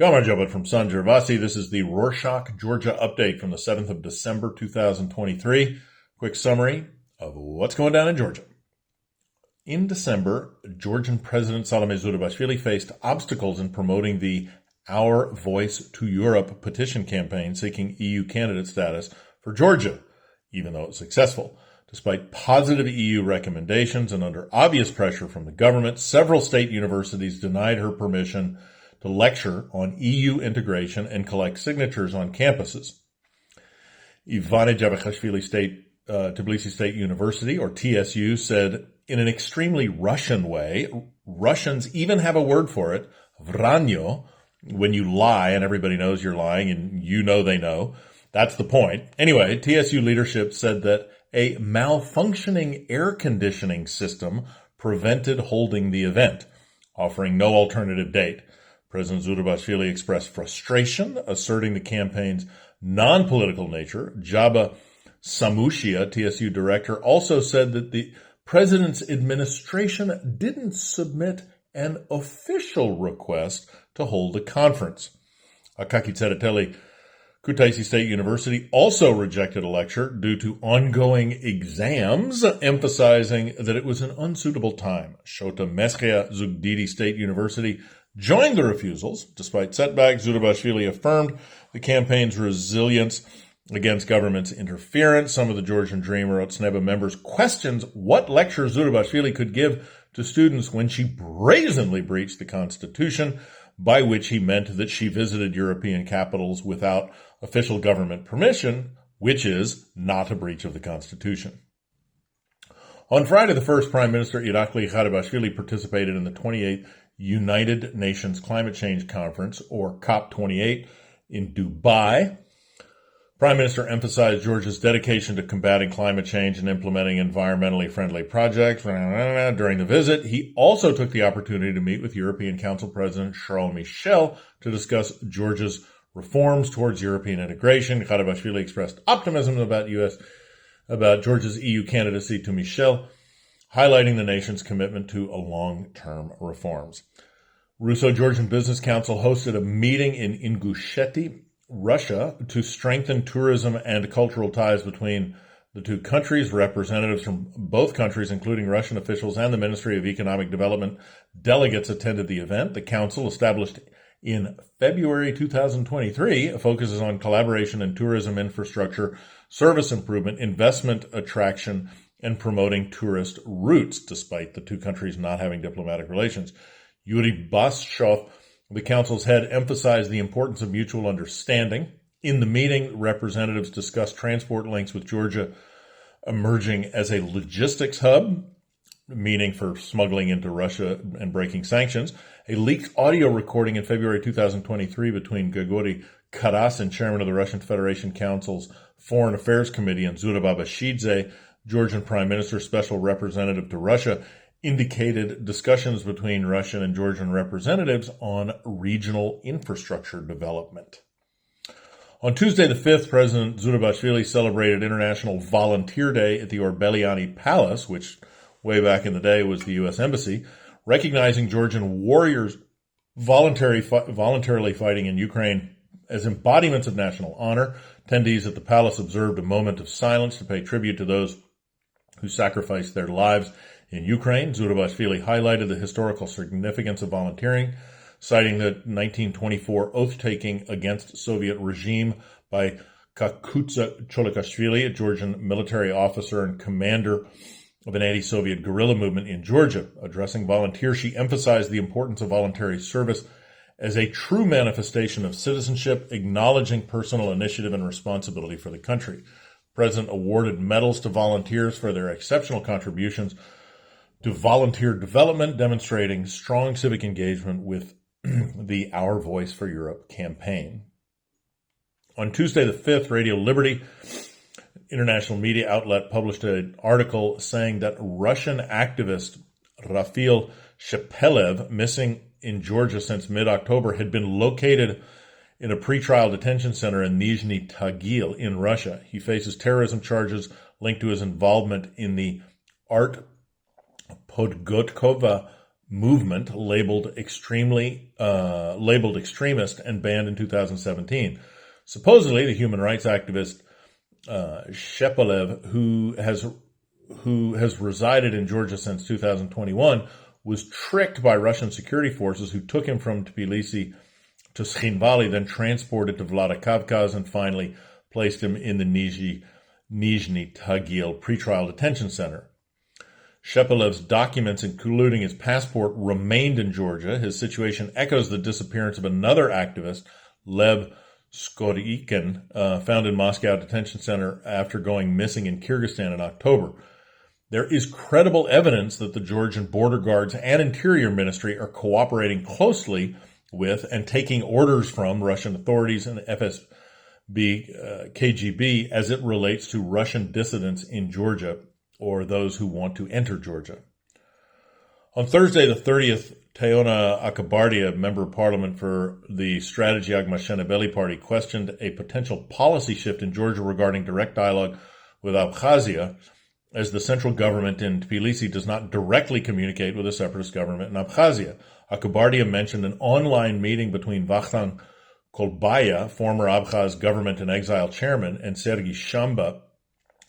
Gamarjabat from Sanjarvasi. This is the Rorshok, Georgia update from the 7th of December, 2023. Quick summary of what's going down in Georgia. In December, Georgian President Zourabichvili faced obstacles in promoting the Our Voice to Europe petition campaign seeking EU candidate status for Georgia, even though it was successful. Despite positive EU recommendations and under obvious pressure from the government, several state universities denied her permission to lecture on EU integration and collect signatures on campuses. Tbilisi State University, or TSU, said in an extremely Russian way, Russians even have a word for it, vranyo, when you lie and everybody knows you're lying and you know they know. That's the point. Anyway, TSU leadership said that a malfunctioning air conditioning system prevented holding the event, offering no alternative date. President Zourabichvili expressed frustration, asserting the campaign's non-political nature. Jaba Samushia, TSU director, also said that the president's administration didn't submit an official request to hold a conference. Akaki Tsereteli, Kutaisi State University also rejected a lecture due to ongoing exams, emphasizing that it was an unsuitable time. Shota Meschia Zugdidi State University joined the refusals. Despite setbacks, Zourabichvili affirmed the campaign's resilience against government's interference. Some of the Georgian Dream or Natsebi members questioned what lecture Zourabichvili could give to students when she brazenly breached the Constitution, by which he meant that she visited European capitals without official government permission, which is not a breach of the Constitution. On Friday, the first Prime Minister Irakli Garibashvili participated in the 28th United Nations Climate Change Conference, or COP28, in Dubai. Prime Minister emphasized Georgia's dedication to combating climate change and implementing environmentally friendly projects. During the visit, he also took the opportunity to meet with European Council President Charles Michel to discuss Georgia's reforms towards European integration. Garibashvili expressed optimism about Georgia's EU candidacy to Michel, highlighting the nation's commitment to long-term reforms. Russo-Georgian Business Council hosted a meeting in Ingushetia, Russia, to strengthen tourism and cultural ties between the two countries. Representatives from both countries, including Russian officials and the Ministry of Economic Development, delegates attended the event. The council, established in February 2023, focuses on collaboration in tourism infrastructure, service improvement, investment attraction, and promoting tourist routes, despite the two countries not having diplomatic relations. Yuri Bashov, the council's head, emphasized the importance of mutual understanding. In the meeting, representatives discussed transport links with Georgia emerging as a logistics hub, meaning for smuggling into Russia and breaking sanctions. A leaked audio recording in February 2023 between Grigory Karasin, chairman of the Russian Federation Council's Foreign Affairs Committee, and Zourabichvili, Georgian Prime Minister, Special Representative to Russia, indicated discussions between Russian and Georgian representatives on regional infrastructure development. On Tuesday the 5th, President Zourabichvili celebrated International Volunteer Day at the Orbeliani Palace, which way back in the day was the U.S. Embassy, recognizing Georgian warriors voluntarily fighting in Ukraine as embodiments of national honor. Attendees at the palace observed a moment of silence to pay tribute to those who sacrificed their lives in Ukraine. Zourabichvili highlighted the historical significance of volunteering, citing the 1924 oath-taking against Soviet regime by Kakutsa Cholikashvili, a Georgian military officer and commander of an anti-Soviet guerrilla movement in Georgia. Addressing volunteers, she emphasized the importance of voluntary service as a true manifestation of citizenship, acknowledging personal initiative and responsibility for the country. The President awarded medals to volunteers for their exceptional contributions to volunteer development, demonstrating strong civic engagement with the Our Voice for Europe campaign. On Tuesday the 5th, Radio Liberty, international media outlet, published an article saying that Russian activist Rafael Shepelev, missing in Georgia since mid-October, had been located in a pretrial detention center in Nizhny Tagil in Russia. He faces terrorism charges linked to his involvement in the Art Podgotkova movement labeled extremist and banned in 2017. Supposedly, the human rights activist Shepelev, who has resided in Georgia since 2021, was tricked by Russian security forces who took him from Tbilisi to Tskhinvali, then transported to Vladikavkaz, and finally placed him in the Nizhny Tagil pretrial detention center. Shepelev's documents, including his passport, remained in Georgia. His situation echoes the disappearance of another activist, Lev Skorikin, found in Moscow detention center after going missing in Kyrgyzstan in October. There is credible evidence that the Georgian border guards and Interior Ministry are cooperating closely with and taking orders from Russian authorities and FSB, KGB as it relates to Russian dissidents in Georgia or those who want to enter Georgia. On Thursday, the 30th, Teona Akabardia, member of parliament for the Strategy Agmashenebeli party, questioned a potential policy shift in Georgia regarding direct dialogue with Abkhazia, as the central government in Tbilisi does not directly communicate with the separatist government in Abkhazia. Akabardia mentioned an online meeting between Vakhtan Kolbaya, former Abkhaz government in exile chairman, and Sergei Shamba,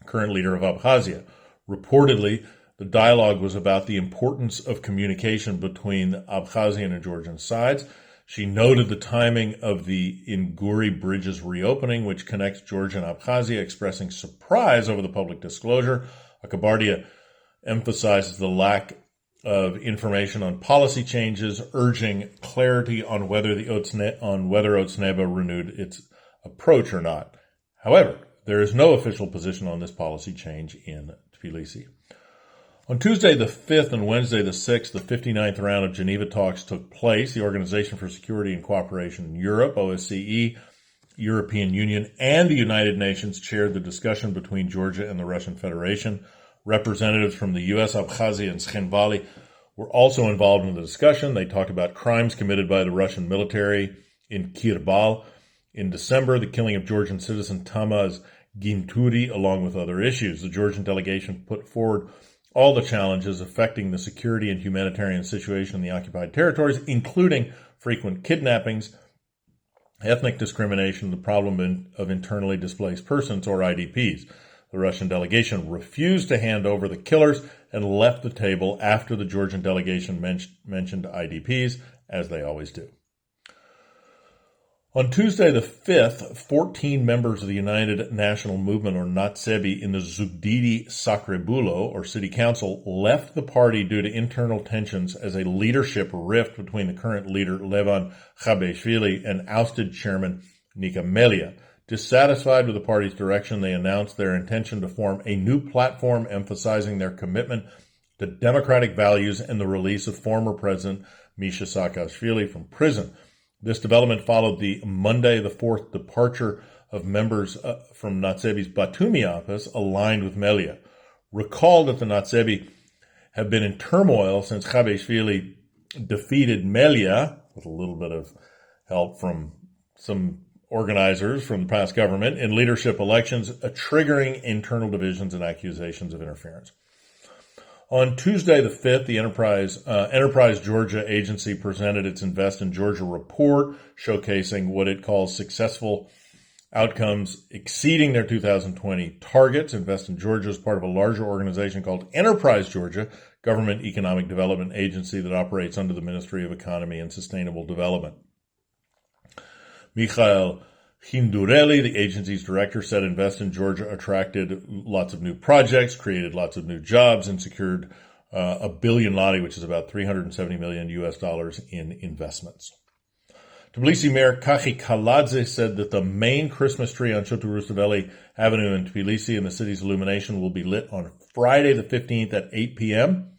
current leader of Abkhazia. Reportedly, the dialogue was about the importance of communication between the Abkhazian and Georgian sides. She noted the timing of the Inguri Bridge's reopening, which connects Georgia and Abkhazia, expressing surprise over the public disclosure. Akabardia emphasizes the lack of information on policy changes, urging clarity on whether Otzneba renewed its approach or not. However, there is no official position on this policy change in Tbilisi. On Tuesday the 5th and Wednesday the 6th, the 59th round of Geneva talks took place. The Organization for Security and Cooperation in Europe, OSCE, European Union, and the United Nations chaired the discussion between Georgia and the Russian Federation. Representatives from the U.S., Abkhazia, and Tskhinvali were also involved in the discussion. They talked about crimes committed by the Russian military in Kirbal in December, the killing of Georgian citizen Tamaz Ginturi, along with other issues. The Georgian delegation put forward all the challenges affecting the security and humanitarian situation in the occupied territories, including frequent kidnappings, ethnic discrimination, the problem of internally displaced persons, or IDPs. The Russian delegation refused to hand over the killers and left the table after the Georgian delegation mentioned IDPs, as they always do. On Tuesday the 5th, 14 members of the United National Movement, or Natsebi, in the Zugdidi Sakrebulo, or city council, left the party due to internal tensions as a leadership rift between the current leader, Levan Garibashvili, and ousted chairman, Nika Melia. Dissatisfied with the party's direction, they announced their intention to form a new platform emphasizing their commitment to democratic values and the release of former President Misha Saakashvili from prison. This development followed the Monday the 4th departure of members from Natsebi's Batumi office aligned with Melia. Recall that the Natsebi have been in turmoil since Garibashvili defeated Melia, with a little bit of help from some organizers from the past government, in leadership elections, triggering internal divisions and accusations of interference. On Tuesday the 5th, the Enterprise Georgia agency presented its Invest in Georgia report, showcasing what it calls successful outcomes exceeding their 2020 targets. Invest in Georgia is part of a larger organization called Enterprise Georgia, government economic development agency that operates under the Ministry of Economy and Sustainable Development. Mikhail Hindureli, the agency's director, said Invest in Georgia attracted lots of new projects, created lots of new jobs, and secured $1 billion lari, which is about $370 million US in investments. Tbilisi Mayor Kachi Kaladze said that the main Christmas tree on Shotu Rustaveli Avenue in Tbilisi and the city's illumination will be lit on Friday the 15th at 8 p.m.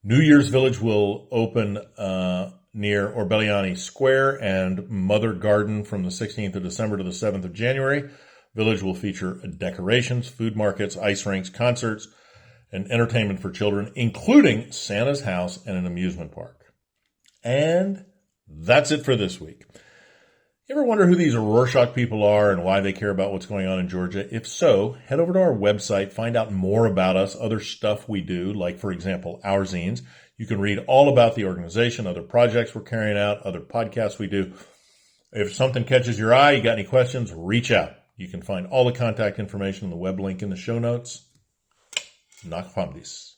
New Year's Village will open near Orbeliani Square and Mother Garden from the 16th of December to the 7th of January. Village will feature decorations, food markets, ice rinks, concerts, and entertainment for children, including Santa's house and an amusement park. And that's it for this week. You ever wonder who these Rorshok people are and why they care about what's going on in Georgia? If so, head over to our website, find out more about us, other stuff we do, like, for example, our zines. You can read all about the organization, other projects we're carrying out, other podcasts we do. If something catches your eye, you got any questions, reach out. You can find all the contact information on the web link in the show notes. Nachfamdis.